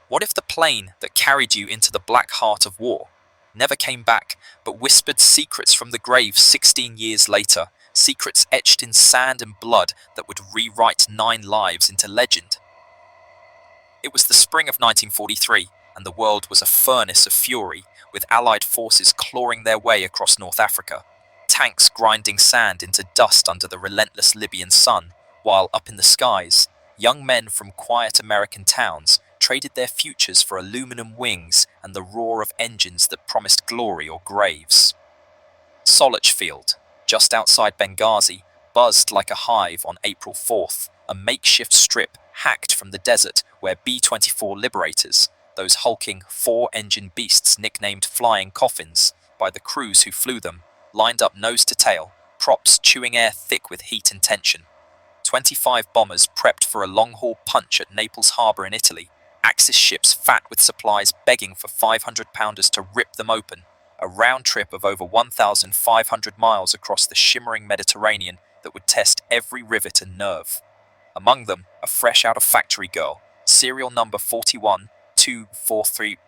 What if the plane that carried you into the black heart of war never came back, but whispered secrets from the grave 16 years later, secrets etched in sand and blood that would rewrite 9 lives into legend? It was the spring of 1943, and the world was a furnace of fury, with Allied forces clawing their way across North Africa, tanks grinding sand into dust under the relentless Libyan sun, while up in the skies, young men from quiet American towns traded their futures for aluminum wings and the roar of engines that promised glory or graves. Solach Field, just outside Benghazi, buzzed like a hive on April 4th, a makeshift strip hacked from the desert where B-24 Liberators, those hulking 4-engine beasts nicknamed flying coffins by the crews who flew them, lined up nose to tail, props chewing air thick with heat and tension. 25 bombers prepped for a long-haul punch at Naples Harbour in Italy, Axis ships fat with supplies begging for 500-pounders to rip them open, a round trip of over 1,500 miles across the shimmering Mediterranean that would test every rivet and nerve. Among them, a fresh-out-of-factory girl, serial number 4124331,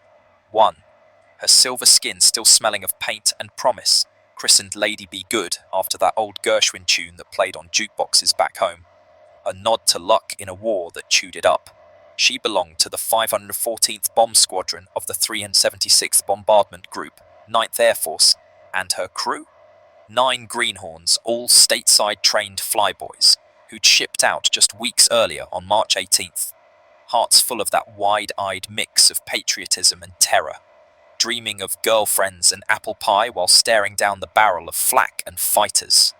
her silver skin still smelling of paint and promise, christened Lady Be Good after that old Gershwin tune that played on jukeboxes back home. A nod to luck in a war that chewed it up. She belonged to the 514th Bomb Squadron of the 376th Bombardment Group, 9th Air Force, and her crew? 9 greenhorns, all stateside trained flyboys, who'd shipped out just weeks earlier on March 18th, hearts full of that wide-eyed mix of patriotism and terror, dreaming of girlfriends and apple pie while staring down the barrel of flak and fighters.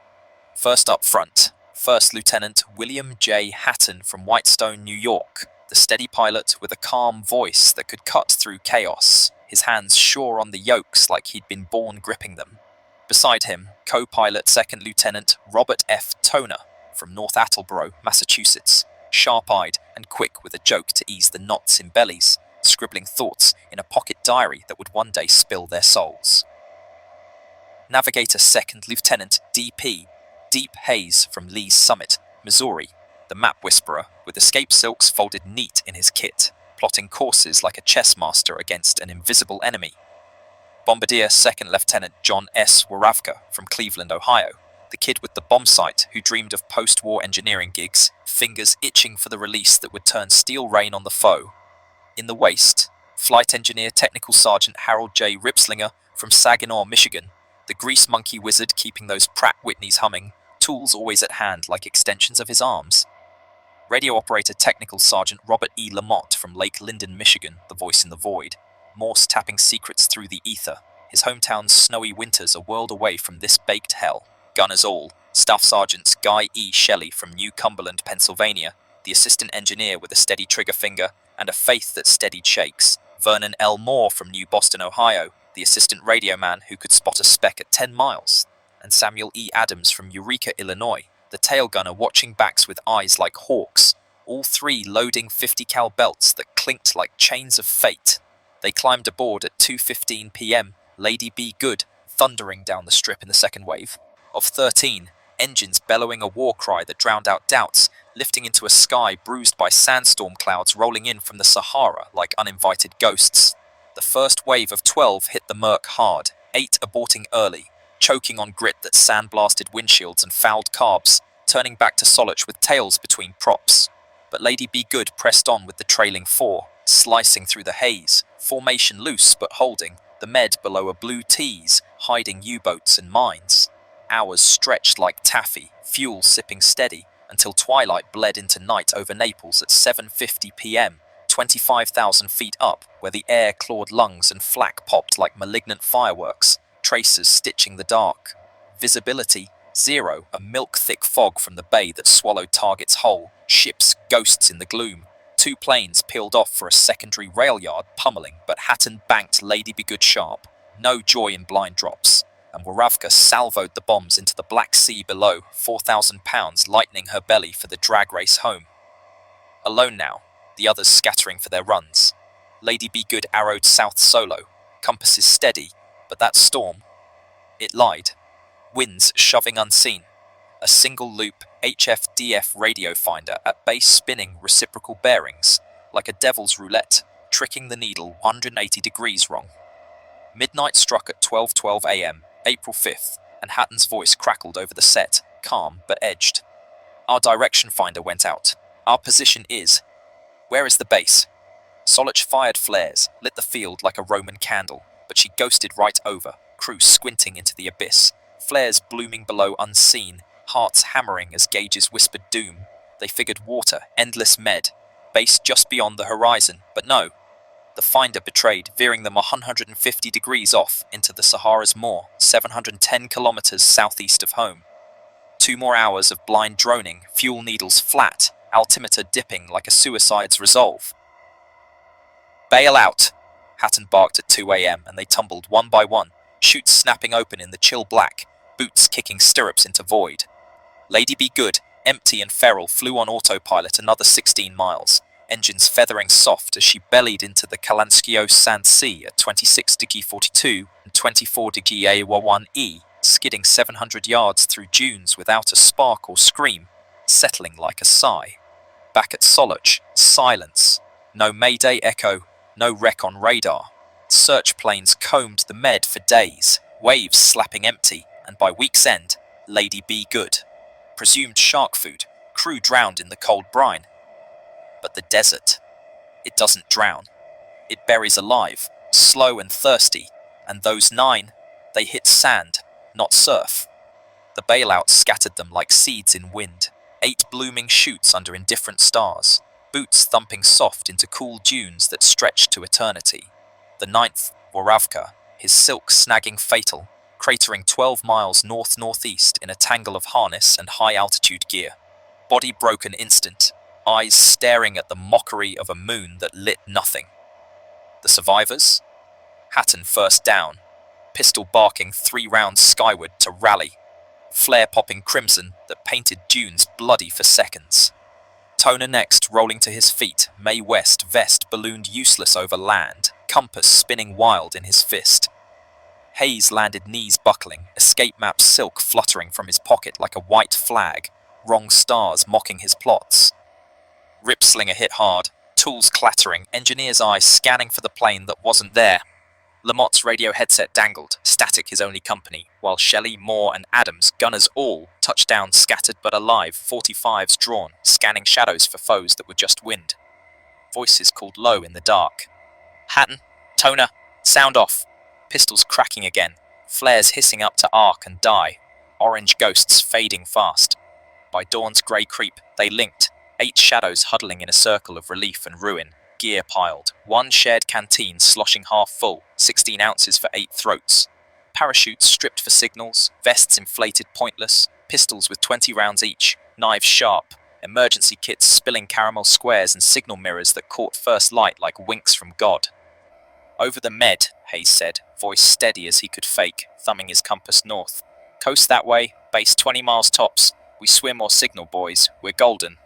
First up front, First Lieutenant William J. Hatton from Whitestone, New York, the steady pilot with a calm voice that could cut through chaos, his hands sure on the yokes like he'd been born gripping them. Beside him, co-pilot Second Lieutenant Robert F. Toner from North Attleboro, Massachusetts, sharp-eyed and quick with a joke to ease the knots in bellies, scribbling thoughts in a pocket diary that would one day spill their souls. Navigator Second Lieutenant D.P. Deep Hayes from Lee's Summit, Missouri, the map whisperer with escape silks folded neat in his kit, plotting courses like a chess master against an invisible enemy. Bombardier Second Lieutenant John S. Waravka from Cleveland, Ohio, the kid with the bomb sight who dreamed of post-war engineering gigs, fingers itching for the release that would turn steel rain on the foe. In the waist, Flight Engineer Technical Sergeant Harold J. Ripslinger from Saginaw, Michigan, the grease monkey wizard keeping those Pratt Whitneys humming, tools always at hand like extensions of his arms. Radio Operator Technical Sergeant Robert E. Lamott from Lake Linden, Michigan, the voice in the void, Morse tapping secrets through the ether, his hometown's snowy winters a world away from this baked hell. Gunners all, Staff Sergeants Guy E. Shelley from New Cumberland, Pennsylvania, the assistant engineer with a steady trigger finger and a faith that steadied shakes, Vernon L. Moore from New Boston, Ohio, the assistant radio man who could spot a speck at 10 miles, and Samuel E. Adams from Eureka, Illinois, the tail gunner watching backs with eyes like hawks, all 3 loading 50 cal belts that clinked like chains of fate. They climbed aboard at 2:15 p.m., Lady Be Good, thundering down the strip in the second wave. Of 13, engines bellowing a war cry that drowned out doubts, lifting into a sky bruised by sandstorm clouds rolling in from the Sahara like uninvited ghosts. The first wave of 12 hit the murk hard, 8 aborting early, choking on grit that sandblasted windshields and fouled carbs, turning back to Solach with tails between props. But Lady Be Good pressed on with the trailing 4, slicing through the haze, formation loose but holding, the med below a blue tease, hiding U-boats and mines. Hours stretched like taffy, fuel sipping steady, until twilight bled into night over Naples at 7:50 p.m., 25,000 feet up, where the air clawed lungs and flak popped like malignant fireworks, tracers stitching the dark. Visibility, 0, a milk-thick fog from the bay that swallowed targets whole, ships ghosts in the gloom. 2 planes peeled off for a secondary rail yard pummeling, but Hatton banked Lady Be Good sharp. No joy in blind drops. And Waravka salvoed the bombs into the Black Sea below, 4,000 pounds lightening her belly for the drag race home. Alone now, the others scattering for their runs. Lady Be Good arrowed south solo, compasses steady, but that storm, it lied. Winds shoving unseen. A single-loop HFDF radio finder at base spinning reciprocal bearings, like a devil's roulette, tricking the needle 180 degrees wrong. Midnight struck at 12:12 a.m., April 5th, and Hatton's voice crackled over the set, calm but edged. Our direction finder went out. Our position is... Where is the base? Solich fired flares, lit the field like a Roman candle, but she ghosted right over, crew squinting into the abyss, flares blooming below unseen, hearts hammering as gauges whispered doom. They figured water, endless med, base just beyond the horizon, but no. The finder betrayed, veering them 150 degrees off into the Sahara's Moor, 710 kilometers southeast of home. 2 more hours of blind droning, fuel needles flat, altimeter dipping like a suicide's resolve. Bail out! Hatton barked at 2 a.m. and they tumbled one by one, chutes snapping open in the chill black, boots kicking stirrups into void. Lady Be Good, empty and feral, flew on autopilot another 16 miles, engines feathering soft as she bellied into the Kalanskio Sand Sea at 26°42 and 24°A1E, skidding 700 yards through dunes without a spark or scream, settling like a sigh. Back at Solich, silence. No Mayday echo, no wreck on radar. Search planes combed the Med for days, waves slapping empty, and by week's end, Lady Be Good. Presumed shark food, crew drowned in the cold brine. But the desert, it doesn't drown. It buries alive, slow and thirsty, and those 9, they hit sand, not surf. The bailout scattered them like seeds in wind, 8 blooming shoots under indifferent stars, boots thumping soft into cool dunes that stretched to eternity. The 9th, Woravka, his silk snagging fatal, cratering 12 miles north-northeast in a tangle of harness and high-altitude gear. Body broken instant, eyes staring at the mockery of a moon that lit nothing. The survivors? Hatton first down, pistol barking 3 rounds skyward to rally, flare-popping crimson that painted dunes bloody for seconds. Toner next, rolling to his feet, May West vest ballooned useless over land, compass spinning wild in his fist. Hayes landed knees buckling, escape map silk fluttering from his pocket like a white flag, wrong stars mocking his plots. Ripslinger hit hard, tools clattering, engineer's eyes scanning for the plane that wasn't there. Lamotte's radio headset dangled, static his only company, while Shelley, Moore and Adams, gunners all, touchdown scattered but alive, 45s drawn, scanning shadows for foes that were just wind. Voices called low in the dark. Hatton, Toner, sound off. Pistols cracking again, flares hissing up to arc and die, orange ghosts fading fast. By dawn's grey creep, they linked, 8 shadows huddling in a circle of relief and ruin, gear piled, 1 shared canteen sloshing half full, 16 ounces for 8 throats. Parachutes stripped for signals, vests inflated pointless, pistols with 20 rounds each, knives sharp, emergency kits spilling caramel squares and signal mirrors that caught first light like winks from God. Over the Med, Hayes said, voice steady as he could fake, thumbing his compass north. Coast that way, base 20 miles tops. We swim or signal, boys. We're golden.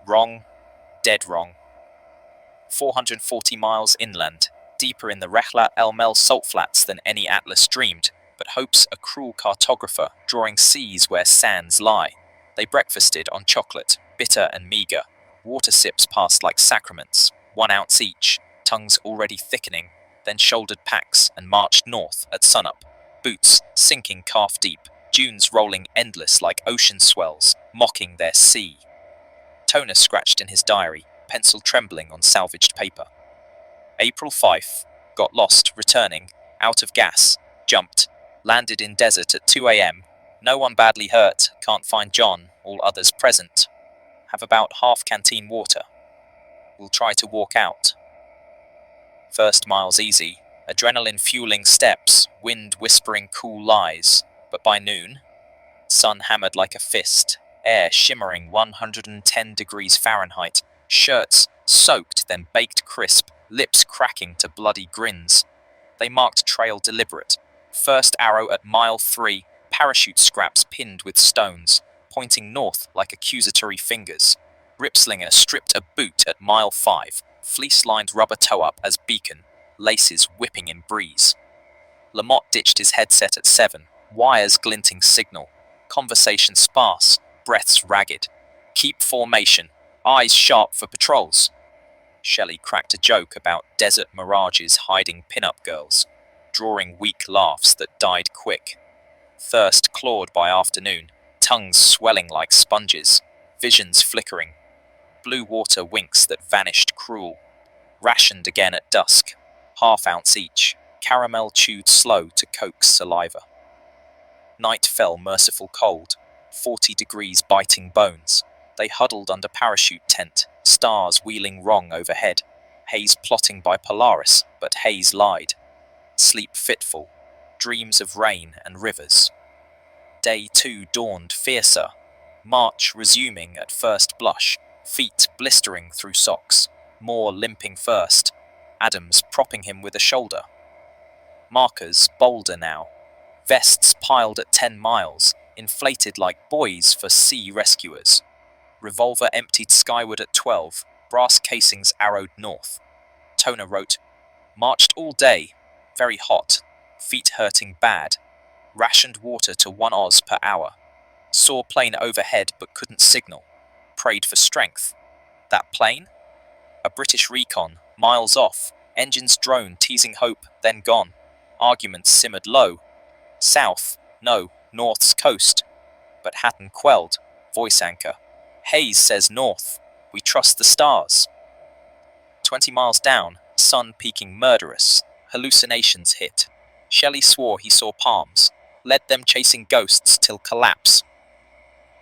Wrong. Dead wrong. 440 miles inland, deeper in the Rehla El Mel salt flats than any atlas dreamed, but hopes a cruel cartographer, drawing seas where sands lie. They breakfasted on chocolate, bitter and meagre. Water sips passed like sacraments, 1 ounce each, tongues already thickening, then shouldered packs and marched north at sunup, boots sinking calf deep, dunes rolling endless like ocean swells, mocking their sea. Toner scratched in his diary, pencil trembling on salvaged paper. April 5, got lost, returning, out of gas, jumped, landed in desert at 2 a.m. No one badly hurt, can't find John, all others present. Have about half canteen water. We'll try to walk out. First mile's easy, adrenaline fueling steps, wind whispering cool lies, but by noon, sun hammered like a fist, air shimmering 110 degrees Fahrenheit, shirts soaked then baked crisp, lips cracking to bloody grins. They marked trail deliberate. First arrow at mile 3, parachute scraps pinned with stones, pointing north like accusatory fingers. Ripslinger stripped a boot at mile 5, fleece-lined rubber toe-up as beacon, laces whipping in breeze. Lamotte ditched his headset at 7, wires glinting signal, conversation sparse, breaths ragged. Keep formation, eyes sharp for patrols. Shelley cracked a joke about desert mirages hiding pin-up girls, drawing weak laughs that died quick. Thirst clawed by afternoon, tongues swelling like sponges, visions flickering, blue water winks that vanished cruel, rationed again at dusk, half-ounce each, caramel chewed slow to coax saliva. Night fell merciful cold, 40 degrees biting bones. They huddled under parachute tent, stars wheeling wrong overhead, haze plotting by Polaris, but haze lied. Sleep fitful, dreams of rain and rivers. Day 2 dawned fiercer, March resuming at first blush, feet blistering through socks, Moore limping first, Adams propping him with a shoulder. Markers bolder now, vests piled at 10 miles, inflated like buoys for sea rescuers. Revolver emptied skyward at 12, brass casings arrowed north. Toner wrote, marched all day, very hot, feet hurting bad, rationed water to 1 Oz per hour. Saw plane overhead but couldn't signal. Prayed for strength. That plane? A British recon, miles off, engines drone teasing hope, then gone. Arguments simmered low. South, no, north's coast. But Hatton quelled, voice anchor. Hayes says north, we trust the stars. 20 miles down, sun peaking murderous, hallucinations hit. Shelley swore he saw palms, led them chasing ghosts till collapse.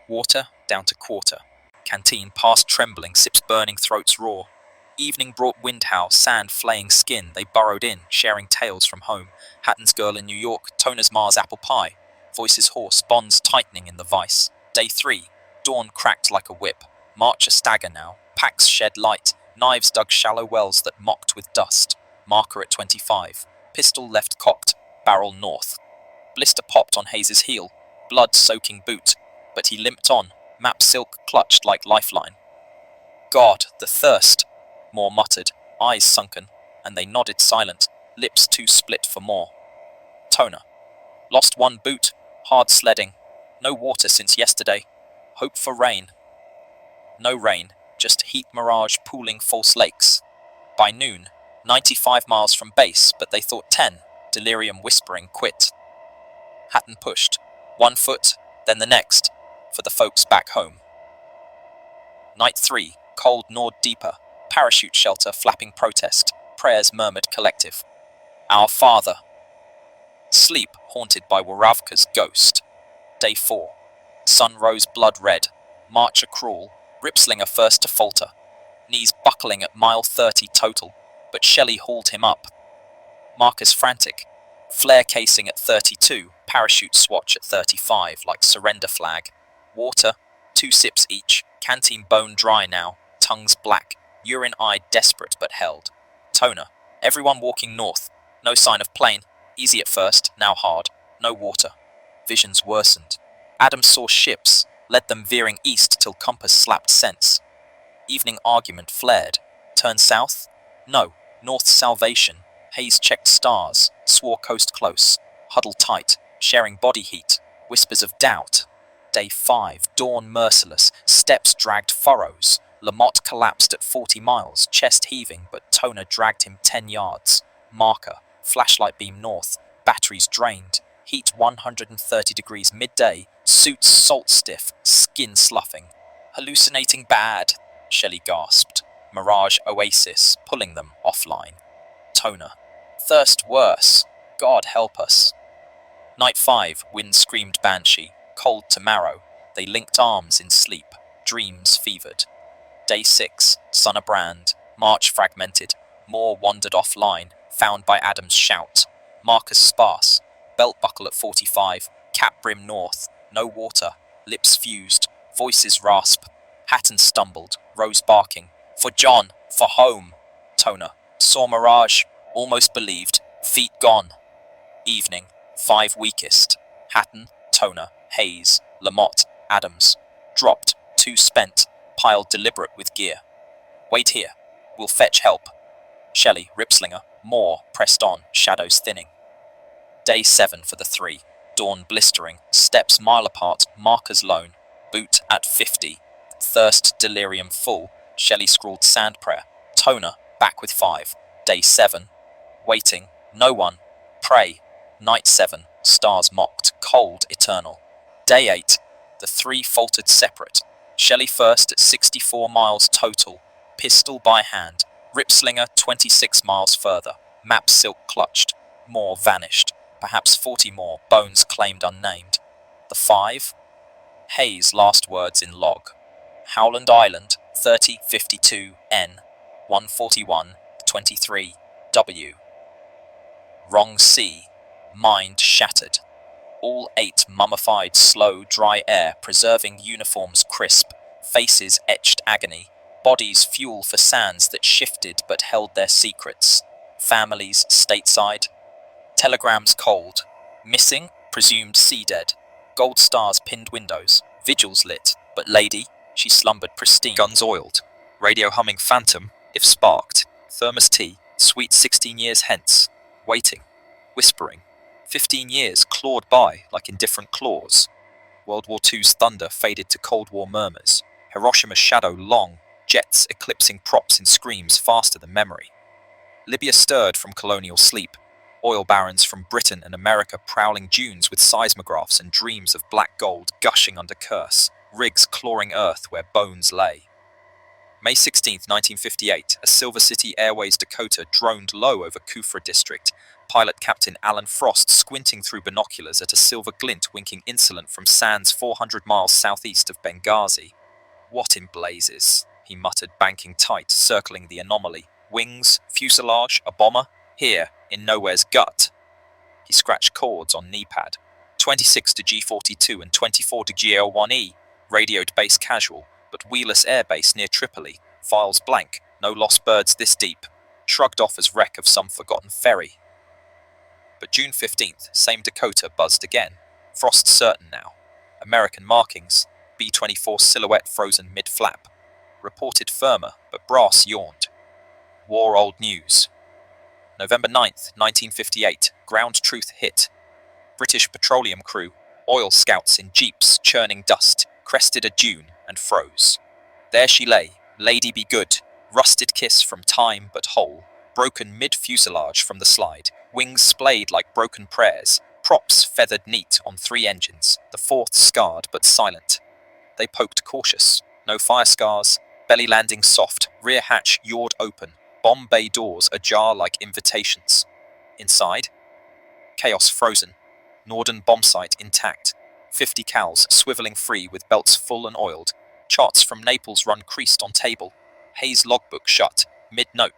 Water down to quarter. Canteen past trembling, sips burning throats raw. Evening brought windhowl, sand flaying skin. They burrowed in, sharing tales from home. Hatton's girl in New York, Toner's Mars apple pie. Voices hoarse, bonds tightening in the vice. Day 3, dawn cracked like a whip. March a stagger now, packs shed light. Knives dug shallow wells that mocked with dust. Marker at 25. Pistol left cocked, barrel north. Blister popped on Hayes's heel, blood-soaking boot. But he limped on, map silk clutched like lifeline. God, the thirst, Moore muttered, eyes sunken, and they nodded silent, lips too split for more. Toner. Lost 1 boot, hard sledding. No water since yesterday. Hope for rain. No rain, just heat mirage pooling false lakes. By noon, 95 miles from base, but they thought 10, delirium whispering quit. Hatton pushed, 1 foot, then the next, for the folks back home. Night 3, cold gnawed deeper, parachute shelter flapping protest, prayers murmured collective. Our Father. Sleep haunted by Waravka's ghost. Day 4, sun rose blood red, marcher crawl, Ripslinger first to falter, knees buckling at mile 30 total, but Shelley hauled him up. Marcus frantic, flare casing at 32, parachute swatch at 35 like surrender flag. Water, 2 sips each, canteen bone dry now, tongues black, urine eye desperate but held. Toner, everyone walking north, no sign of plane, easy at first, now hard, no water. Visions worsened. Adams saw ships, led them veering east till compass slapped sense. Evening argument flared. Turn south? No, north's salvation. Hayes checked stars, swore coast close, huddle tight, sharing body heat, whispers of doubt. Day 5, dawn merciless, steps dragged furrows. Lamotte collapsed at 40 miles, chest heaving, but Toner dragged him 10 yards. Marker, flashlight beam north, batteries drained, heat 130 degrees midday, suits salt stiff, skin sloughing. Hallucinating bad, Shelley gasped. Mirage oasis, pulling them offline. Toner, thirst worse, God help us. Night 5, wind screamed banshee, cold to marrow. They linked arms in sleep, dreams fevered. Day 6, sun abrand, march fragmented. Moore wandered offline, found by Adams' shout. Marcus sparse, belt buckle at 45, cap brim north, no water, lips fused, voices rasp. Hatton stumbled, rose barking. For John, for home. Toner, saw mirage, almost believed, feet gone. Evening, 5 weakest. Hatton, Toner, Hayes, Lamotte, Adams. Dropped, 2 spent, piled deliberate with gear. Wait here, we'll fetch help. Shelley, Ripslinger, Moore, pressed on, shadows thinning. Day 7 for the 3, dawn blistering, steps mile apart, markers lone, boot at 50. Thirst delirium full, Shelley scrawled sand prayer, Toner, back with 5. Day 7. Waiting, no one. Pray. Night 7. Stars mocked, cold, eternal. Day 8. The 3 faltered separate. Shelley first at 64 miles total. Pistol by hand. Ripslinger 26 miles further. Map silk clutched. More vanished. Perhaps 40 more, bones claimed unnamed. The 5. Hayes' last words in log. Howland Island, 3052 N, 141 23 W. Wrong sea, mind shattered. All 8 mummified, slow, dry air, preserving uniforms crisp, faces etched agony, bodies fuel for sands that shifted but held their secrets. Families stateside. Telegrams cold. Missing, presumed sea dead. Gold stars pinned windows. Vigils lit. But lady, she slumbered pristine. Guns oiled. Radio humming phantom, if sparked. Thermos tea, sweet 16 years hence. Waiting. Whispering. 15 years clawed by like indifferent claws. World War II's thunder faded to Cold War murmurs. Hiroshima's shadow long. Jets eclipsing props in screams faster than memory. Libya stirred from colonial sleep. Oil barons from Britain and America prowling dunes with seismographs and dreams of black gold gushing under curse, rigs clawing earth where bones lay. May 16, 1958, a Silver City Airways Dakota droned low over Kufra district, pilot Captain Alan Frost squinting through binoculars at a silver glint winking insolent from sands 400 miles southeast of Benghazi. What in blazes, he muttered, banking tight, circling the anomaly. Wings, fuselage, a bomber? Here, in nowhere's gut. He scratched chords on knee pad. 26 to G42 and 24 to GL1E, radioed base casual, but Wheelus Air Base near Tripoli, files blank, no lost birds this deep, shrugged off as wreck of some forgotten ferry. But June 15th, same Dakota buzzed again. Frost certain now. American markings, B-24 silhouette frozen mid-flap. Reported firmer, but brass yawned. War old news. November 9th, 1958, ground truth hit. British petroleum crew, oil scouts in jeeps churning dust, crested a dune and froze. There she lay, Lady Be Good, rusted kiss from time but whole, broken mid-fuselage from the slide, wings splayed like broken prayers, props feathered neat on 3 engines, the 4th scarred but silent. They poked cautious, no fire scars, belly landing soft, rear hatch yawed open, bomb bay doors ajar like invitations. Inside, chaos frozen, Norden bombsight intact, 50 cals swiveling free with belts full and oiled, charts from Naples run creased on table, Hayes logbook shut, mid-note,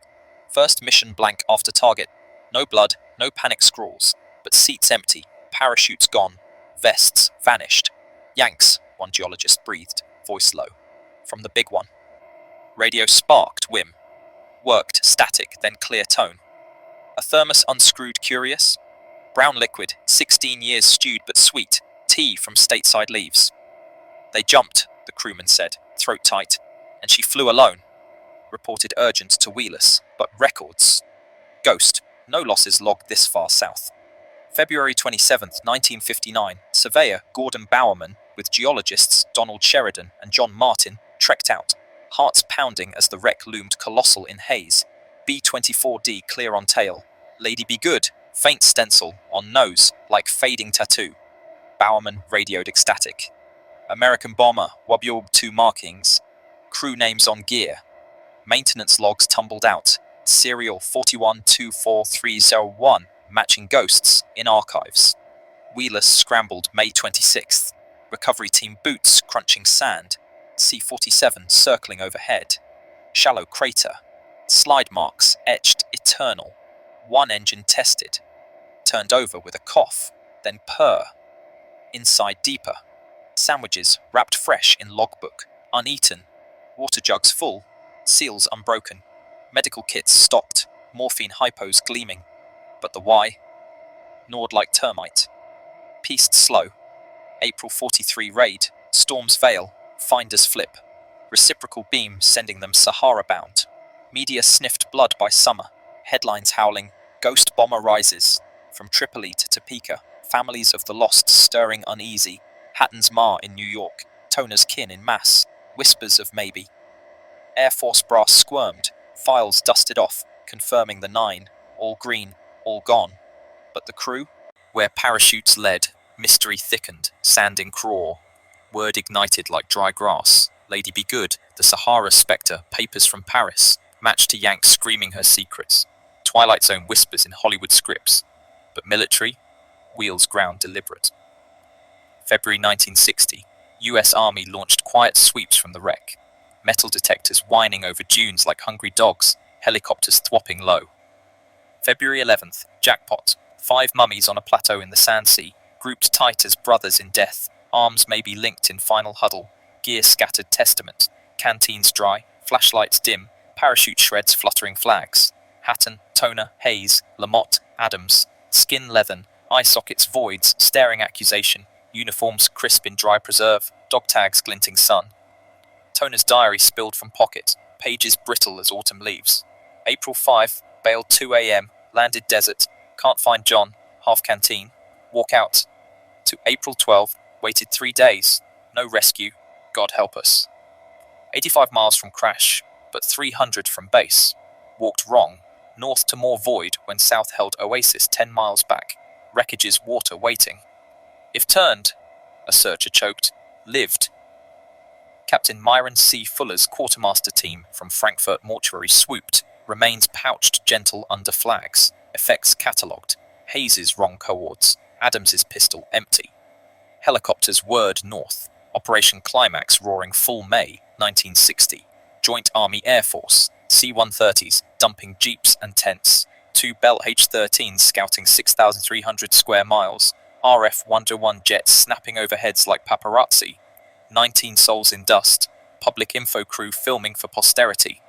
first mission blank after target, no blood, no panic scrawls, but seats empty, parachutes gone, vests vanished. Yanks, one geologist breathed, voice low, from the big one. Radio sparked, whim. Worked, static, then clear tone. A thermos unscrewed, curious. Brown liquid, 16 years stewed but sweet. Tea from stateside leaves. They jumped, the crewman said, throat tight, and she flew alone. Reported urgent to Wheelus, but records. Ghost, no losses logged this far south. February 27, 1959, surveyor Gordon Bowerman, with geologists Donald Sheridan and John Martin, trekked out, hearts pounding as the wreck loomed colossal in haze. B-24D clear on tail. Lady Be Good, faint stencil, on nose, like fading tattoo. Bowerman radioed ecstatic. American bomber, Wobulb 2 markings. Crew names on gear. Maintenance logs tumbled out. Serial 4124301, matching ghosts, in archives. Wheelus scrambled May 26th. Recovery team boots crunching sand. C-47 circling overhead. Shallow crater. Slide marks etched eternal. One engine tested. Turned over with a cough, then purr. Inside deeper. Sandwiches wrapped fresh in logbook, uneaten. Water jugs full, seals unbroken. Medical kits stocked, morphine hypos gleaming. But the why? Gnawed like termite. Pieced slow. April 43 raid, storms veil, finders flip. Reciprocal beam sending them Sahara-bound. Media sniffed blood by summer. Headlines howling, ghost bomber rises. From Tripoli to Topeka, families of the lost stirring uneasy. Hatton's Ma in New York, Toner's kin in mass. Whispers of maybe. Air Force brass squirmed, Files dusted off, confirming the 9, all green, all gone. But the crew? Where parachutes led, mystery thickened, sand in craw. Word ignited like dry grass. Lady Be Good, the Sahara Spectre, papers from Paris, matched to Yank screaming her secrets. Twilight Zone whispers in Hollywood scripts. But military? Wheels ground deliberate. February 1960, US Army launched quiet sweeps from the wreck. Metal detectors whining over dunes like hungry dogs, helicopters thwopping low. February 11th, jackpot. 5 mummies on a plateau in the Sand Sea, grouped tight as brothers in death, arms may be linked in final huddle, gear scattered testament, canteens dry, flashlights dim, parachute shreds fluttering flags. Hatton, Toner, Hayes, Lamotte, Adams, skin leathern, eye sockets voids, staring accusation, uniforms crisp in dry preserve, dog tags glinting sun. Toner's diary spilled from pocket, pages brittle as autumn leaves. April 5, bailed 2 a.m., landed desert, can't find John, half canteen, walk out. To April 12, waited 3 days, no rescue, God help us. 85 miles from crash, but 300 from base. Walked wrong, north to more void when south held oasis 10 miles back, wreckage's water waiting. If turned, a searcher choked, lived. Captain Myron C. Fuller's quartermaster team from Frankfurt mortuary swooped, remains pouched gentle under flags, effects catalogued, Hayes's wrong coords, Adams's pistol empty. Helicopters whirred north, Operation Climax roaring full May 1960, Joint Army Air Force, C-130s dumping jeeps and tents, 2 Bell H-13s scouting 6,300 square miles, RF Wonder 1 jets snapping overheads like paparazzi, 19 souls in dust, public info crew filming for posterity.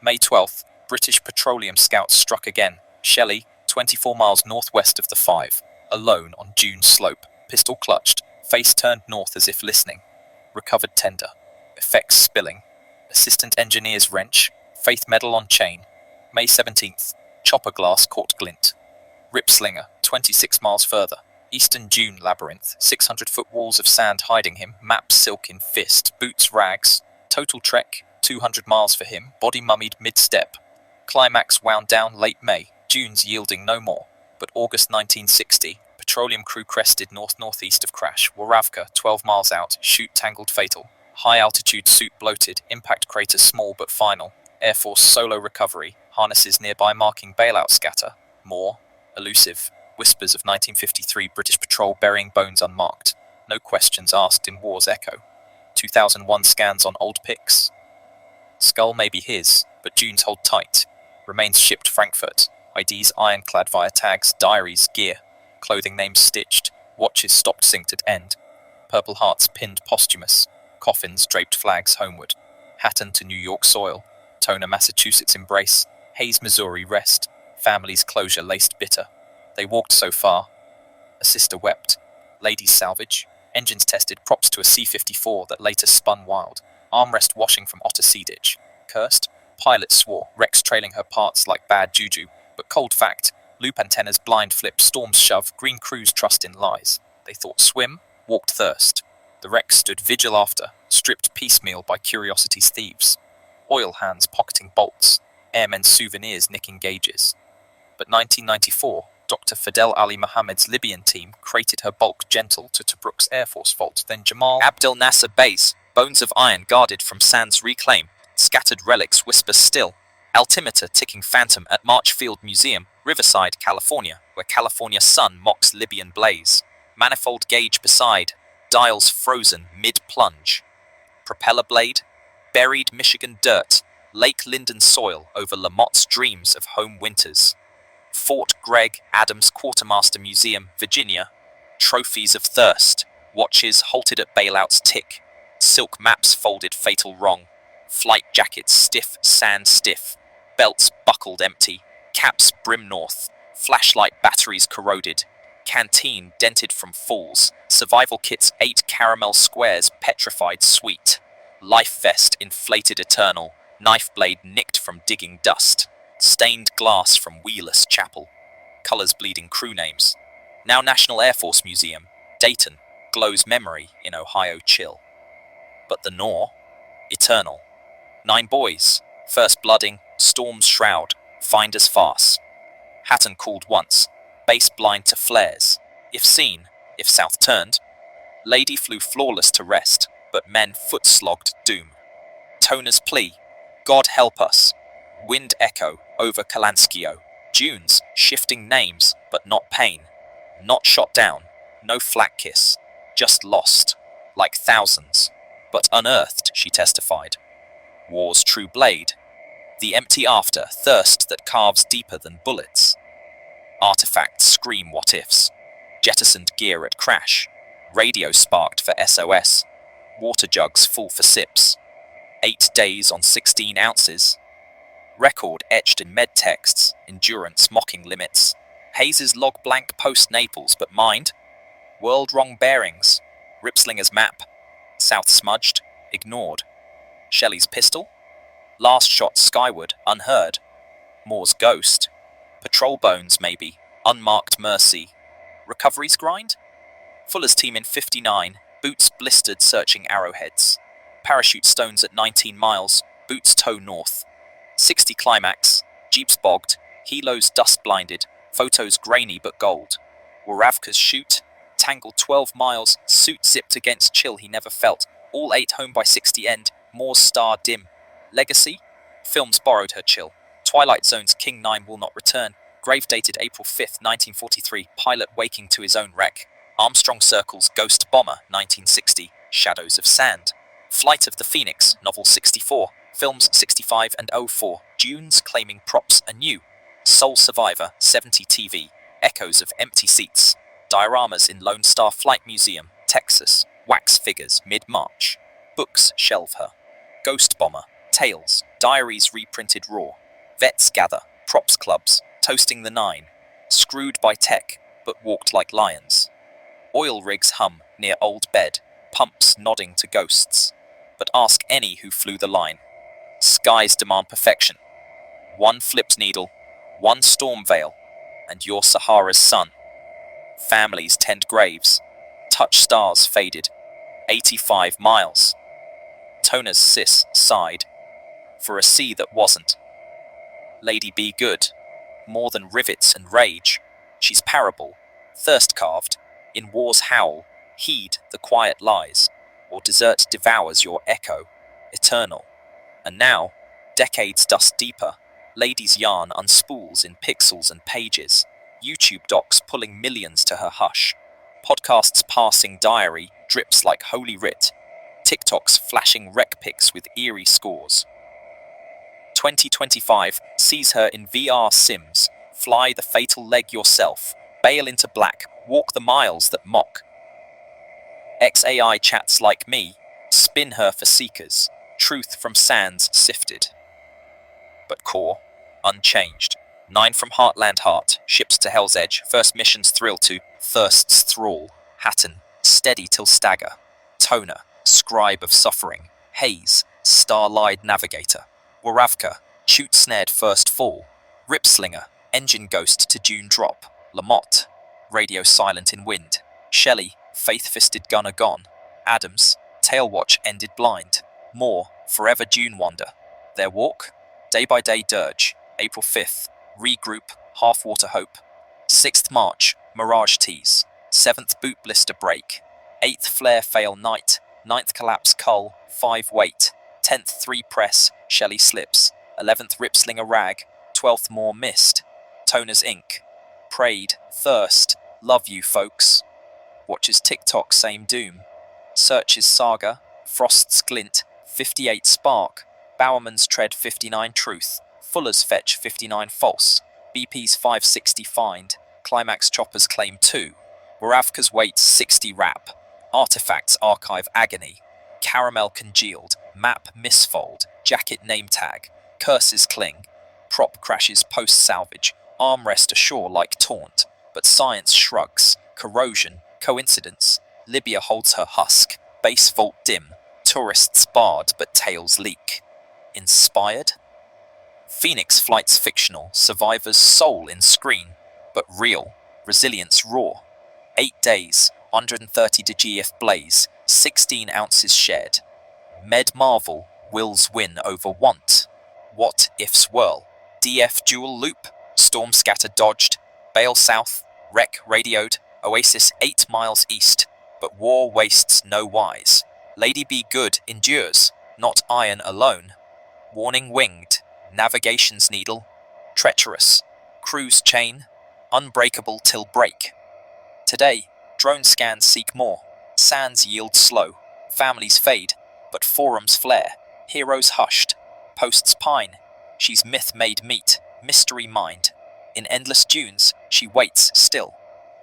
May 12th, British petroleum scouts struck again, Shelley, 24 miles northwest of the 5, alone on dune slope, pistol clutched, face turned north as if listening. Recovered tender, effects spilling, assistant engineer's wrench, faith medal on chain. May 17th, chopper glass caught glint. Rip Slinger, 26 miles further, eastern dune labyrinth, 600-foot walls of sand hiding him, map silk in fist, boots rags. Total trek, 200 miles for him, body mummied mid-step. Climax wound down late May, dunes yielding no more. But August 1960, petroleum crew crested north-northeast of crash, Waravka, 12 miles out, chute tangled fatal. High-altitude suit bloated, impact crater small but final. Air Force solo recovery, harnesses nearby marking bailout scatter. More, elusive, whispers of 1953 British patrol burying bones unmarked. No questions asked in war's echo. 2001 scans on old pics. Skull may be his, but dunes hold tight. Remains shipped Frankfurt. IDs ironclad via tags, diaries, gear. Clothing names stitched. Watches stopped synced at end. Purple hearts pinned posthumous. Coffins draped flags homeward. Hatton to New York soil. Toner, Massachusetts embrace. Hayes, Missouri rest. Family's closure laced bitter. They walked so far. A sister wept. Ladies salvage. Engines tested, props to a C-54 that later spun wild. Armrest washing from Otter Sea Ditch. Cursed? Pilot swore, wrecks trailing her parts like bad juju. But cold fact, loop antennas blind flip, storms shove, green crews trust in lies. They thought swim, walked thirst. The wreck stood vigil after, stripped piecemeal by curiosity's thieves. Oil hands pocketing bolts, airmen souvenirs nicking gauges. But 1994, Dr. Fidel Ali Mohammed's Libyan team crated her bulk gentle to Tobruk's Air Force vault, then Jamal Abdel Nasser base, bones of iron guarded from sand's reclaim, scattered relics whisper still, altimeter ticking phantom at Marchfield Museum, Riverside, California, where California sun mocks Libyan blaze, manifold gauge beside, dials frozen mid-plunge, propeller blade, buried Michigan dirt, Lake Linden soil over Lamotte's dreams of home winters. Fort Gregg Adams Quartermaster Museum, Virginia. Trophies of thirst. Watches halted at bailouts tick. Silk maps folded fatal wrong. Flight jackets stiff, sand stiff. Belts buckled empty. Caps brim north. Flashlight batteries corroded. Canteen dented from falls. Survival kits 8 caramel squares petrified sweet. Life vest inflated eternal. Knife blade nicked from digging dust. Stained glass from Wheelers Chapel. Colors bleeding crew names. Now National Air Force Museum, Dayton, glows memory in Ohio chill. But the gnaw, eternal. 9 boys, First blooding, storm's shroud, finder's farce. Hatton called once, base blind to flares. If seen, if south turned, lady flew flawless to rest, but men foot-slogged doom. Toner's plea, God help us. Wind echo over Kalanskio. Dunes, shifting names, but not pain. Not shot down, no flak kiss, just lost, like thousands, but unearthed, she testified. War's true blade, the empty after thirst that carves deeper than bullets. Artifacts scream what-ifs, jettisoned gear at crash, radio sparked for SOS, water jugs full for sips, 8 days on 16 ounces, record etched in med texts, endurance mocking limits, Hayes's log blank post Naples, but mind, world wrong bearings, Ripslinger's map, south smudged, ignored, Shelley's pistol, last shot skyward, unheard, Moore's ghost, patrol bones maybe, unmarked mercy, recovery's grind, Fuller's team in 59, boots blistered searching arrowheads, parachute stones at 19 miles, boots tow north, 60 climax, jeeps bogged, helos dust blinded, photos grainy but gold, Waravka's shoot, tangled 12 miles, suit zipped against chill he never felt, all 8 home by 60 end, Moore's star dim, legacy, films borrowed her chill, Twilight Zone's King 9 will not return, grave dated April 5th, 1943, pilot waking to his own wreck, Armstrong Circle's Ghost Bomber, 1960, Shadows of Sand, Flight of the Phoenix, novel 64, films 65 and 04, Dunes claiming props anew, Soul Survivor, 70 TV, echoes of empty seats, dioramas in Lone Star Flight Museum, Texas, wax figures mid-March, books shelve her, Ghost Bomber, Tales, diaries reprinted raw, vets gather, props clubs, toasting the 9, screwed by tech, but walked like lions, oil rigs hum near old bed, pumps nodding to ghosts, but ask any who flew the line. Skies demand perfection. One flipped needle, one storm veil, and your Sahara's sun. Families tend graves, touch stars faded, 85 miles. Toner's sis sighed, for a sea that wasn't. Lady be good, more than rivets and rage, she's parable, thirst carved, in war's howl, heed the quiet lies, or desert devours your echo, eternal. And now, decades dust deeper, lady's yarn unspools in pixels and pages, YouTube docs pulling millions to her hush, podcasts passing diary drips like holy writ, TikToks flashing rec pics with eerie scores. 2025 sees her in VR sims, fly the fatal leg yourself, bail into black, walk the miles that mock. XAI chats like me, spin her for seekers, truth from sands sifted. But core, unchanged. 9 from Heartland Heart, ships to Hell's Edge, first mission's thrill to, thirst's thrall, Hatton, steady till stagger, Toner, scribe of suffering, Hayes, star-eyed navigator, Waravka, chute-snared first fall, Ripslinger, engine ghost to dune drop, Lamotte, radio silent in wind, Shelley, faith-fisted gunner gone, Adams, tail watch ended blind, Moore, forever dune wander, their walk, day-by-day dirge, April 5th, regroup, half-water hope, 6th March, mirage tease, 7th boot blister break, 8th flare fail night, 9th collapse cull, 5 wait, 10th 3 press, Shelley slips, 11th Ripslinger rag, 12th Moore missed, Toner's ink, prayed, thirst, love you folks, watches TikTok same doom, searches saga, Frost's glint, 58 spark, Bowerman's tread 59 truth, Fuller's fetch 59 false, BP's 560 find, Climax choppers claim 2, Waravka's weight 60 wrap, Artifacts archive agony, Caramel congealed, map misfold, jacket name tag, curses cling, prop crashes post salvage, armrest ashore like taunt, but science shrugs, corrosion, coincidence, Libya holds her husk, base vault dim, tourists barred but tails leak. Inspired? Phoenix flight's fictional, survivor's soul in screen, but real, resilience raw. 8 days, 130 DGF blaze, 16 ounces shared. Med marvel, wills win over want. What ifs whirl. DF dual loop. Storm scatter dodged. Bale south. Wreck radioed. Oasis 8 miles east. But war wastes no wise. Lady Be Good endures. Not iron alone. Warning winged. Navigation's needle. Treacherous. Cruise chain. Unbreakable till break. Today, drone scans seek more. Sands yield slow. Families fade. But forums flare. Heroes hushed. Posts pine. She's myth made meat. Mystery mind. In endless dunes, she waits still.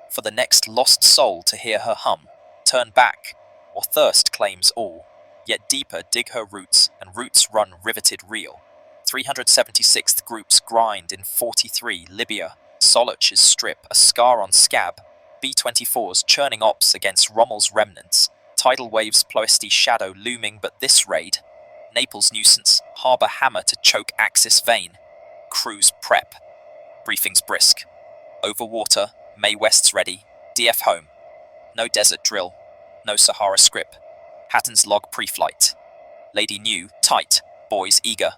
For the next lost soul to hear her hum. Turn back. Or thirst claims all. Yet deeper dig her roots, and roots run riveted reel. 376th groups grind in 43 Libya. Soloch's strip, a scar on scab. B-24's churning ops against Rommel's remnants. Tidal waves Ploesti shadow looming, but this raid. Naples nuisance, harbour hammer to choke Axis vein. Crews prep. Briefings brisk. Over water, May West's ready. DF home. No desert drill. No Sahara script. Hatton's log pre-flight. Lady new, tight. Boys eager.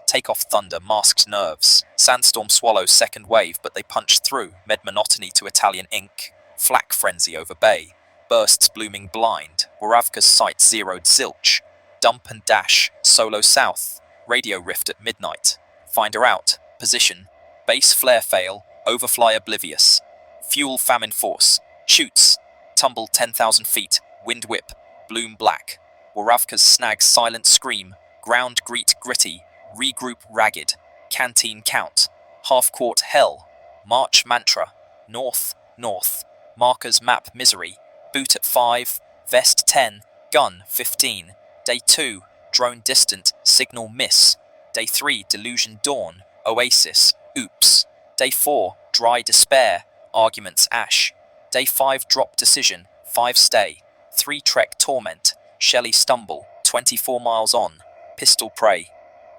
Takeoff thunder, masked nerves. Sandstorm swallows second wave, but they punch through. Med monotony to Italian ink. Flak frenzy over bay. Bursts blooming blind. Waravka's sight zeroed zilch. Dump and dash. Solo south. Radio rift at midnight. Find her out. Position. Base flare fail. Overfly oblivious. Fuel famine force. Shoots. Tumble 10,000 feet. Wind whip. Bloom black. Waravka's snag silent scream. Ground greet gritty. Regroup ragged. Canteen count. Half-court hell. March mantra. North, north. Markers map misery. Boot at 5. Vest 10. Gun 15. Day 2. Drone distant. Signal miss. Day 3. Delusion dawn. Oasis. Oops. Day 4. Dry despair. Arguments ash. Day 5. Drop decision. 5 stay. 3 trek torment. Shelley stumble. 24 miles on. Pistol prey.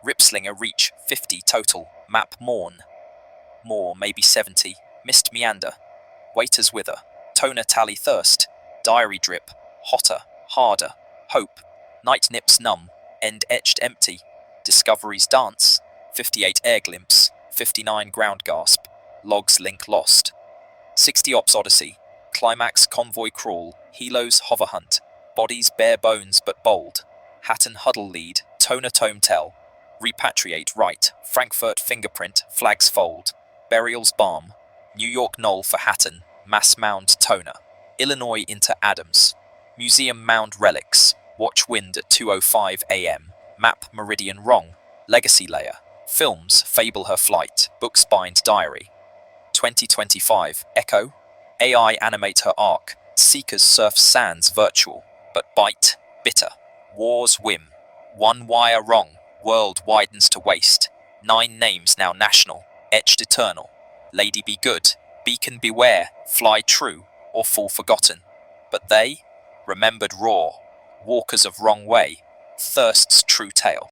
Ripslinger reach 50 total. Map morn. More, maybe 70. Mist meander. Waiters wither. Toner tally thirst. Diary drip. Hotter. Harder. Hope. Night nips numb. End etched empty. Discoveries dance. 58 air glimpse. 59 ground gasp. Logs link lost. 60 ops odyssey. Climax convoy crawl. Helos hover hunt. Bodies bare bones but bold. Hatton huddle lead. Toner tome tell. Repatriate right. Frankfurt fingerprint. Flags fold. Burials balm. New York knoll for Hatton. Mass mound toner. Illinois into Adams. Museum mound relics. Watch wind at 2:05 a.m. Map meridian wrong. Legacy layer. Films fable her flight. Books bind diary. 2025 Echo. AI animate her arc. Seekers surf sands virtual. But bite. Bitter. War's whim. One wire wrong. World widens to waste. 9 names now national. Etched eternal. Lady Be Good. Beacon beware. Fly true. Or fall forgotten. But they? Remembered raw. Walkers of wrong way. Thirst's true tale.